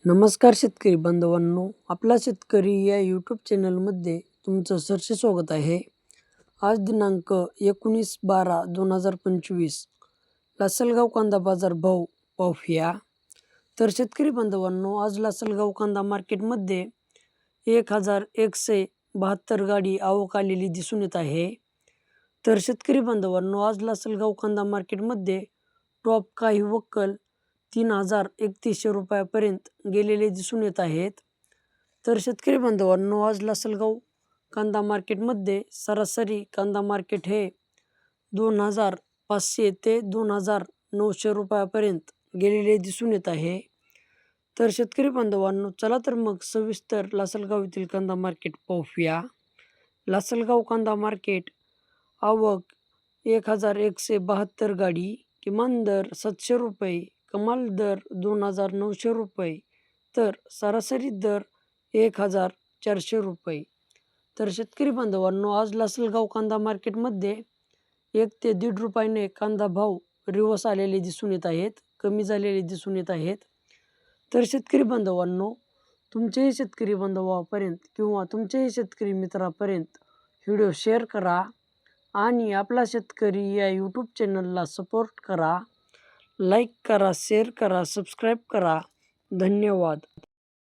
नमस्कार शेतकरी बांधवांनो, आपला शेतकरी या यूट्यूब चॅनलमध्ये तुमचं सहर्ष स्वागत आहे. आज दिनांक 19/12/2025 लासलगाव कांदा बाजार भाव पाहूया. तर शेतकरी बांधवांनो, आज लासलगाव कांदा मार्केटमध्ये 1172 गाडी आवक आलेली दिसून येत आहे. तर शेतकरी बांधवांनो, आज लासलगाव कांदा मार्केटमध्ये टॉप काही वक्कल 3,031 रुपयापर्यंत गेलेले दिसून येत आहेत. तर शेतकरी बांधवांनो, आज लासलगाव कांदा मार्केटमध्ये सरासरी कांदा मार्केट हे 2,500 ते 2,900 रुपयापर्यंत गेलेले दिसून येत आहे. तर शेतकरी बांधवांनो, चला तर मग सविस्तर लासलगाव येथील कांदा मार्केट पाहूया. लासलगाव कांदा मार्केट आवक 1172 गाडी, किमान दर 700 रुपये, कमाल दर 2,900 रुपये, तर सरासरी दर 1,400 रुपये. तर शेतकरी बांधवांनो, आज लासलगाव कांदा मार्केटमध्ये 1 ते 1.5 रुपयाने कांदा भाव रिवर्स आलेले दिसून येत आहेत, कमी झालेले दिसून येत आहेत. तर शेतकरी बांधवांनो, तुमचेही शेतकरी बांधवापर्यंत किंवा तुमचेही शेतकरी मित्रापर्यंत व्हिडिओ शेअर करा आणि आपला शेतकरी या यूट्यूब चॅनलला सपोर्ट करा. लाईक करा, शेअर करा, सबस्क्राईब करा. धन्यवाद.